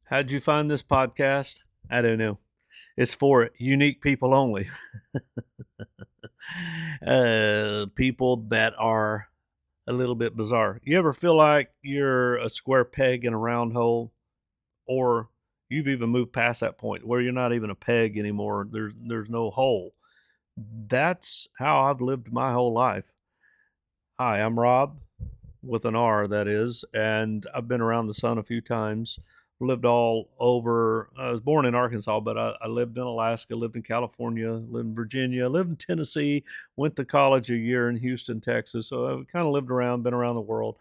How'd you find this podcast? I don't know. It's for unique people only. People that are a little bit bizarre. You ever feel like you're a square peg in a round hole? Or you've even moved past that point where you're not even a peg anymore. There's no hole. That's how I've lived my whole life. Hi, I'm Rob, with an R, that is, and I've been around the sun a few times. Lived all over. I was born in Arkansas, but I lived in Alaska, lived in California, lived in Virginia, lived in Tennessee, went to college a year in Houston, Texas. So I've kind of lived around, been around the world,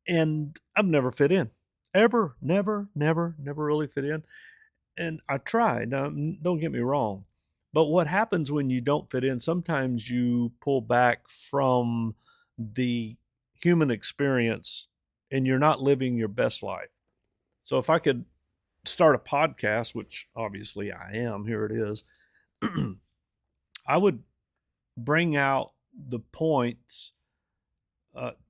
and I've never fit in. Ever, never really fit in. And I tried. Now, don't get me wrong. But what happens when you don't fit in, sometimes you pull back from the human experience and you're not living your best life. So if I could start a podcast, which obviously I am, here it is, I would bring out the points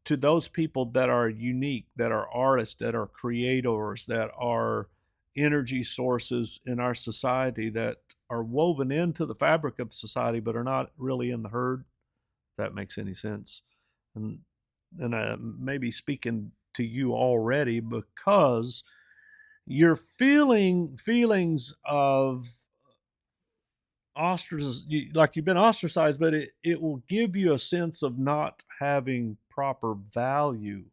to those people that are unique, that are artists, that are creators, that are energy sources in our society, that are woven into the fabric of society, but are not really in the herd. If that makes any sense. And I may be speaking to you already because you're feeling feelings of ostracized, like you've been ostracized, but it will give you a sense of not having proper value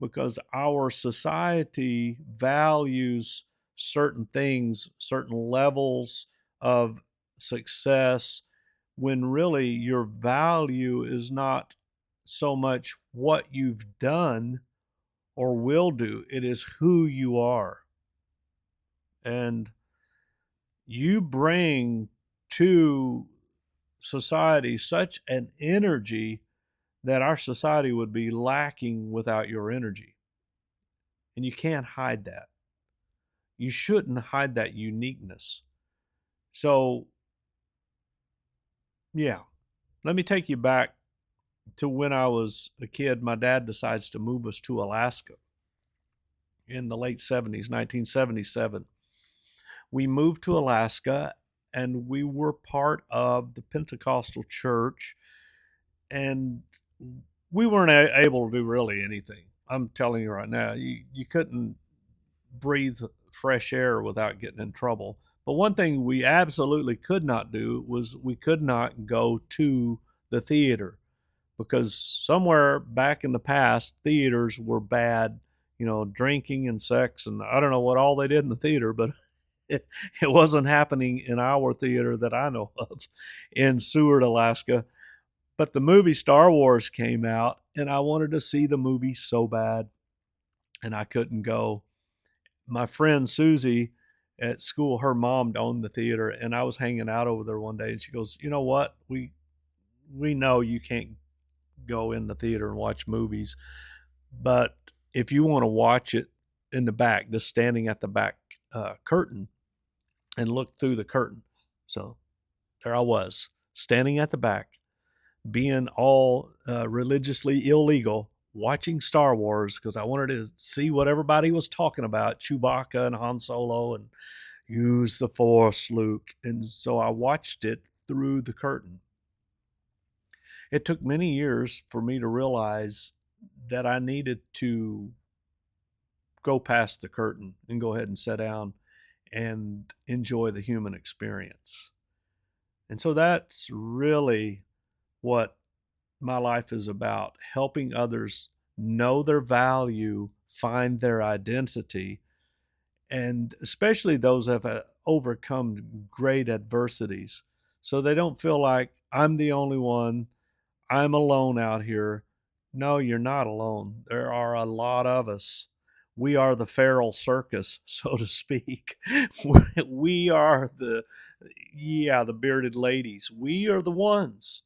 because our society values certain things, certain levels of success, when really your value is not so much what you've done or will do, it is who you are. And you bring to society such an energy that our society would be lacking without your energy. And you can't hide that. You shouldn't hide that uniqueness. So, yeah, let me take you back to when I was a kid. My dad decides to move us to Alaska in the late 70s, 1977. We moved to Alaska and we were part of the Pentecostal church, and we weren't able to do really anything. I'm telling you right now, you couldn't breathe fresh air without getting in trouble. But one thing we absolutely could not do was we could not go to the theater because somewhere back in the past, theaters were bad, drinking and sex. And I don't know what all they did in the theater, but it wasn't happening in our theater that I know of in Seward, Alaska. But the movie Star Wars came out, and I wanted to see the movie so bad, and I couldn't go. My friend Susie at school, her mom owned the theater, and I was hanging out over there one day, and she goes, "You know what? We know you can't go in the theater and watch movies, but if you want to watch it in the back, just standing at the back curtain and look through the curtain." So there I was, standing at the back, being all religiously illegal, watching Star Wars because I wanted to see what everybody was talking about, Chewbacca and Han Solo, and use the Force, Luke. And so I watched it through the curtain. It took many years for me to realize that I needed to go past the curtain and go ahead and sit down and enjoy the human experience. And so that's really what my life is about, helping others know their value, find their identity, and especially those that have overcome great adversities. So they don't feel like I'm the only one, I'm alone out here. No, you're not alone. There are a lot of us. We are the feral circus, so to speak. We are the bearded ladies. We are the ones.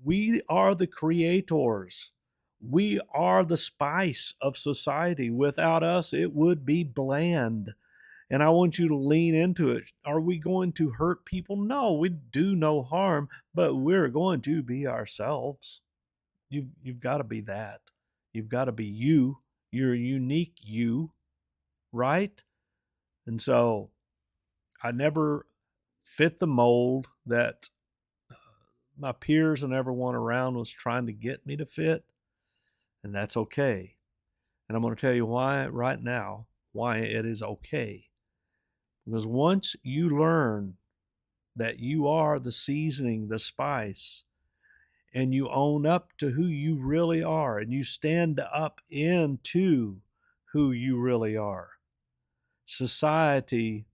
We are the creators. We are the spice of society. Without us, it would be bland. And I want you to lean into it. Are we going to hurt people? No, we do no harm, but we're going to be ourselves. You've got to be that. You've got to be you. You're a unique you, right? And so I never fit the mold that my peers and everyone around was trying to get me to fit, and that's okay. And I'm going to tell you why right now, why it is okay. Because once you learn that you are the seasoning, the spice, and you own up to who you really are, and you stand up into who you really are, society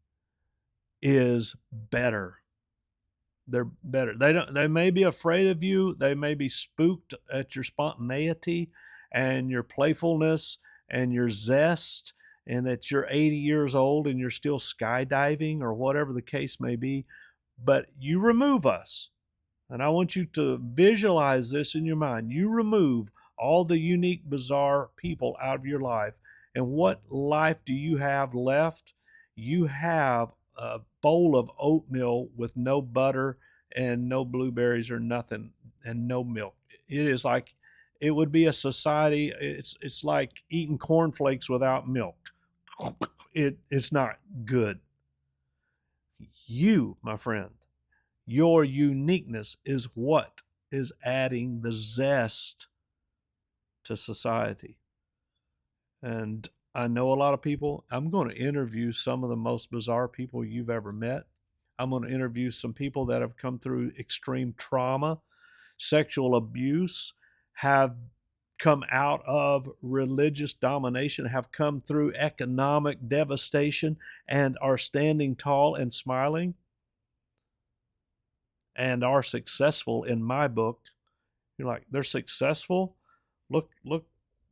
is better. They're better. They may be afraid of you. They may be spooked at your spontaneity and your playfulness and your zest, and that you're 80 years old and you're still skydiving or whatever the case may be. But you remove us. And I want you to visualize this in your mind. You remove all the unique, bizarre people out of your life. And what life do you have left? You have a bowl of oatmeal with no butter and no blueberries or nothing and no milk. It is like it would be a society. It's like eating cornflakes without milk. It's not good. You, my friend, your uniqueness is what is adding the zest to society. And I know a lot of people. I'm going to interview some of the most bizarre people you've ever met. I'm going to interview some people that have come through extreme trauma, sexual abuse, have come out of religious domination, have come through economic devastation, and are standing tall and smiling and are successful in my book. You're like, they're successful? Look,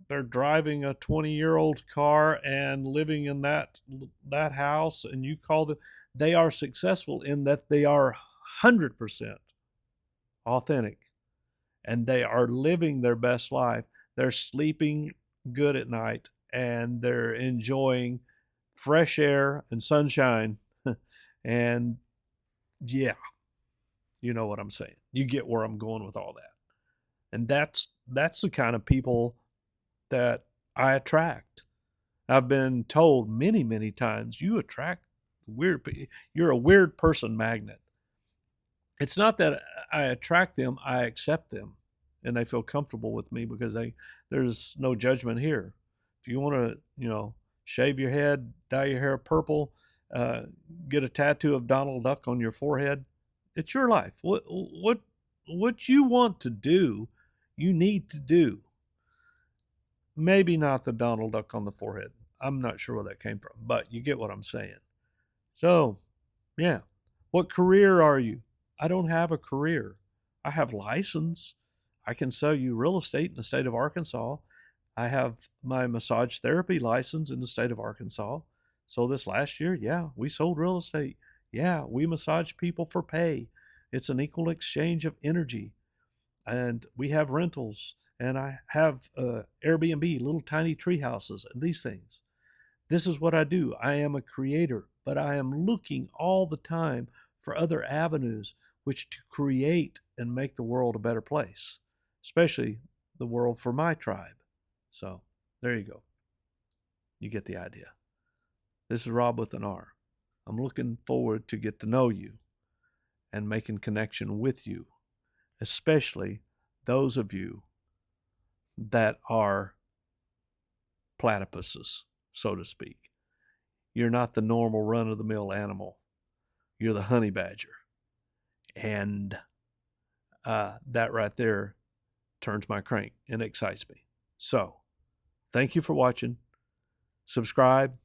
they're driving a 20-year-old car and living in that house, and you call them, they are successful in that they are 100% authentic, and they are living their best life. They're sleeping good at night, and they're enjoying fresh air and sunshine. And yeah, you know what I'm saying. You get where I'm going with all that. And that's the kind of people that I attract. I've been told many times, you attract weird people. You're a weird person magnet. It's not that I attract them, I accept them, and they feel comfortable with me because there's no judgment here. If you want to, shave your head, dye your hair purple, uh, get a tattoo of Donald Duck on your forehead, it's your life. What you want to do, you need to do. Maybe not the Donald Duck on the forehead. I'm not sure where that came from, but you get what I'm saying. So, yeah. What career are you? I don't have a career. I have license. I can sell you real estate in the state of Arkansas. I have my massage therapy license in the state of Arkansas. So this last year, yeah, we sold real estate. Yeah, we massage people for pay. It's an equal exchange of energy. And we have rentals, and I have Airbnb, little tiny tree houses, and these things. This is what I do. I am a creator, but I am looking all the time for other avenues which to create and make the world a better place, especially the world for my tribe. So there you go. You get the idea. This is Rob with an R. I'm looking forward to get to know you and making connection with you, especially those of you that are platypuses, so to speak. You're not the normal run of the mill animal. You're the honey badger. And that right there turns my crank and excites me. So thank you for watching. Subscribe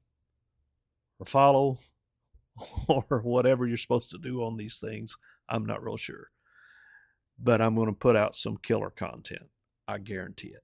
or follow or whatever you're supposed to do on these things. I'm not real sure. But I'm going to put out some killer content. I guarantee it.